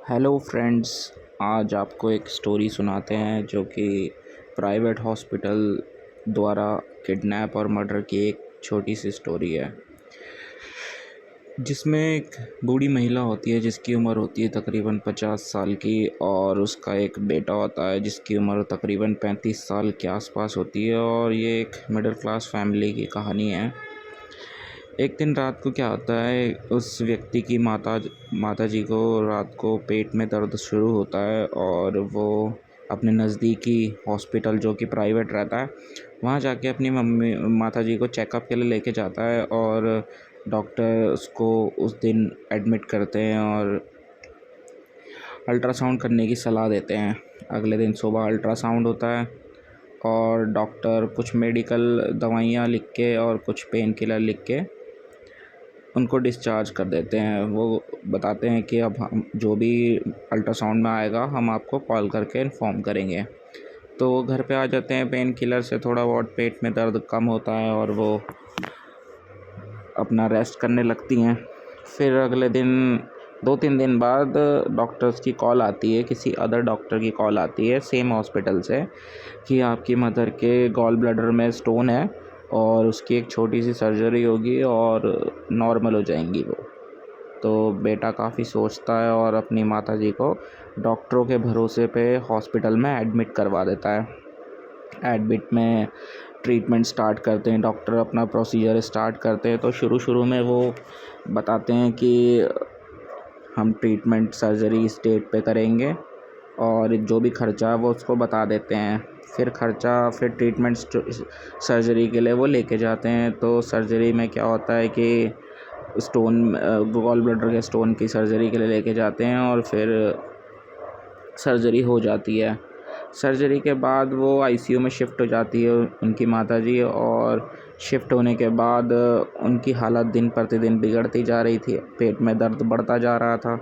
Hello friends. आज आपको एक स्टोरी सुनाते हैं जो कि प्राइवेट हॉस्पिटल द्वारा किडनैप और मर्डर की एक छोटी सी स्टोरी है, जिसमें एक बूढ़ी महिला होती है जिसकी उम्र होती है तकरीबन 50 साल की, और उसका एक बेटा होता है जिसकी उम्र तकरीबन 35 साल के आसपास होती है। और ये एक मिडिल क्लास फैमिली की कहानी है। एक दिन रात को क्या होता है, उस व्यक्ति की माता जी को रात को पेट में दर्द शुरू होता है और वो अपने नज़दीकी हॉस्पिटल जो कि प्राइवेट रहता है वहाँ जाके अपनी माता जी को चेकअप के लिए लेके जाता है। और डॉक्टर उसको उस दिन एडमिट करते हैं और अल्ट्रासाउंड करने की सलाह देते हैं। अगले दिन सुबह अल्ट्रासाउंड होता है और डॉक्टर कुछ मेडिकल दवाइयाँ लिख के और कुछ पेन किलर लिख के उनको डिस्चार्ज कर देते हैं। वो बताते हैं कि अब हम जो भी अल्ट्रासाउंड में आएगा हम आपको कॉल करके इन्फॉर्म करेंगे। तो वो घर पे आ जाते हैं। पेन किलर से थोड़ा बहुत पेट में दर्द कम होता है और वो अपना रेस्ट करने लगती हैं। फिर अगले दिन 2-3 दिन बाद डॉक्टर्स की कॉल आती है, किसी अदर डॉक्टर की कॉल आती है सेम हॉस्पिटल से कि आपकी मदर के गॉल ब्लैडर में स्टोन है और उसकी एक छोटी सी सर्जरी होगी और नॉर्मल हो जाएंगी वो। तो बेटा काफ़ी सोचता है और अपनी माताजी को डॉक्टरों के भरोसे पे हॉस्पिटल में एडमिट करवा देता है। एडमिट में ट्रीटमेंट स्टार्ट करते हैं, डॉक्टर अपना प्रोसीजर स्टार्ट करते हैं। तो शुरू में वो बताते हैं कि हम ट्रीटमेंट सर्जरी इस डेट पे करेंगे और जो भी खर्चा है वो उसको बता देते हैं। फिर ट्रीटमेंट सर्जरी के लिए वो लेके जाते हैं। तो सर्जरी में क्या होता है कि गॉल ब्लैडर के स्टोन की सर्जरी के लिए लेके जाते हैं और फिर सर्जरी हो जाती है। सर्जरी के बाद वो आईसीयू में शिफ्ट हो जाती है उनकी माताजी, और शिफ्ट होने के बाद उनकी हालत दिन प्रतिदिन बिगड़ती जा रही थी, पेट में दर्द बढ़ता जा रहा था।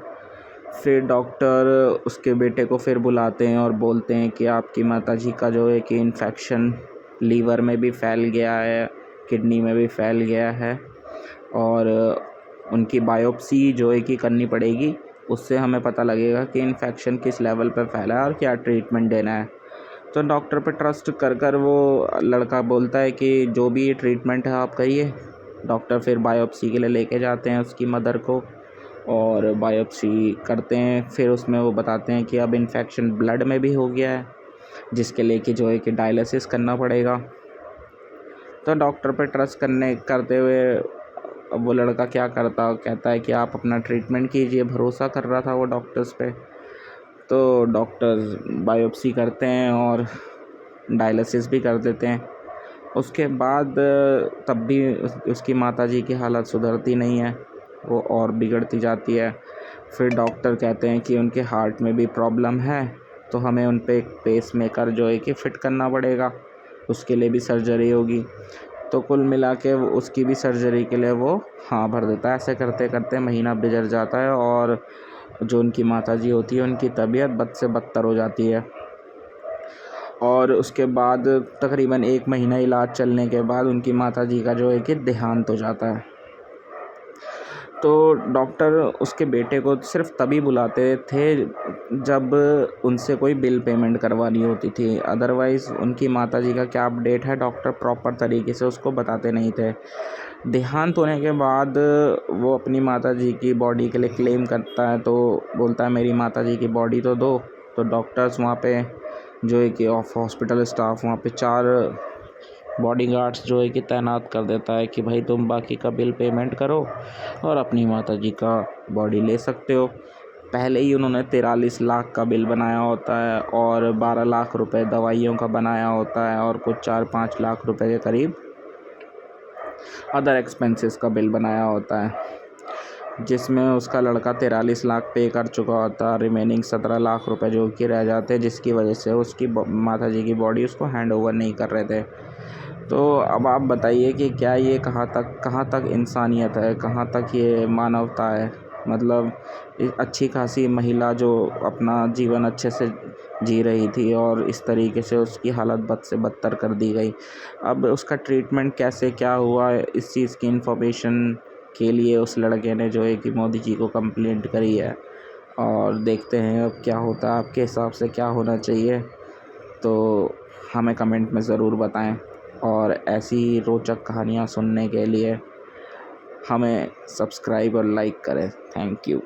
फिर डॉक्टर उसके बेटे को फिर बुलाते हैं और बोलते हैं कि आपकी माताजी का जो है कि इन्फेक्शन लीवर में भी फैल गया है, किडनी में भी फैल गया है और उनकी बायोप्सी जो है कि करनी पड़ेगी। उससे हमें पता लगेगा कि इन्फेक्शन किस लेवल पर फैला है और क्या ट्रीटमेंट देना है। तो डॉक्टर पे ट्रस्ट कर वो लड़का बोलता है कि जो भी ट्रीटमेंट है आप करिए। डॉक्टर फिर बायोप्सी के लिए लेके जाते हैं उसकी मदर को और बायोप्सी करते हैं। फिर उसमें वो बताते हैं कि अब इन्फेक्शन ब्लड में भी हो गया है, जिसके लिए कि जो है कि डायलिसिस करना पड़ेगा। तो डॉक्टर पे ट्रस्ट करते हुए अब वो लड़का क्या कहता है कि आप अपना ट्रीटमेंट कीजिए। भरोसा कर रहा था वो डॉक्टर्स पे। तो डॉक्टर्स बायोप्सी करते हैं और डायलिसिस भी कर देते हैं। उसके बाद तब भी उसकी माताजी की हालत सुधरती नहीं है, वो और बिगड़ती जाती है। फिर डॉक्टर कहते हैं कि उनके हार्ट में भी प्रॉब्लम है, तो हमें उन पे एक पेसमेकर जो है कि फ़िट करना पड़ेगा, उसके लिए भी सर्जरी होगी। तो कुल मिला के उसकी भी सर्जरी के लिए वो हाँ भर देता है। ऐसे करते करते महीना गुजर जाता है और जो उनकी माताजी होती है उनकी तबीयत बद से बदतर हो जाती है। और उसके बाद तकरीबन 1 महीना इलाज चलने के बाद उनकी माताजी का जो है कि देहांत हो जाता है। तो डॉक्टर उसके बेटे को सिर्फ तभी बुलाते थे जब उनसे कोई बिल पेमेंट करवानी होती थी। अदरवाइज़ उनकी माताजी का क्या अपडेट है डॉक्टर प्रॉपर तरीके से उसको बताते नहीं थे। देहांत होने के बाद वो अपनी माताजी की बॉडी के लिए क्लेम करता है, तो बोलता है मेरी माताजी की बॉडी तो दो। तो डॉक्टर्स वहाँ पे जो है कि हॉस्पिटल स्टाफ वहाँ पे 4 बॉडीगार्ड्स जो है कि तैनात कर देता है कि भाई तुम बाकी का बिल पेमेंट करो और अपनी माताजी का बॉडी ले सकते हो। पहले ही उन्होंने 43 लाख का बिल बनाया होता है और 12 लाख रुपए दवाइयों का बनाया होता है और कुछ 4-5 लाख रुपए के करीब अदर एक्सपेंसेस का बिल बनाया होता है, जिसमें उसका लड़का 43 लाख पे कर चुका होता है। रिमेनिंग 17 लाख रुपए जो कि रह जाते, जिसकी वजह से उसकी माताजी की बॉडी उसको हैंड ओवर नहीं कर रहे थे। तो अब आप बताइए कि क्या ये कहाँ तक इंसानियत है, कहाँ तक ये मानवता है। मतलब अच्छी खासी महिला जो अपना जीवन अच्छे से जी रही थी और इस तरीके से उसकी हालत बद से बदतर कर दी गई। अब उसका ट्रीटमेंट कैसे क्या हुआ, इस चीज़ की इन्फॉर्मेशन के लिए उस लड़के ने जो है कि मोदी जी को कंप्लेंट करी है। और देखते हैं अब क्या होता है, आपके हिसाब से क्या होना चाहिए, तो हमें कमेंट में ज़रूर बताएं। और ऐसी रोचक कहानियाँ सुनने के लिए हमें सब्सक्राइब और लाइक करें। Thank you.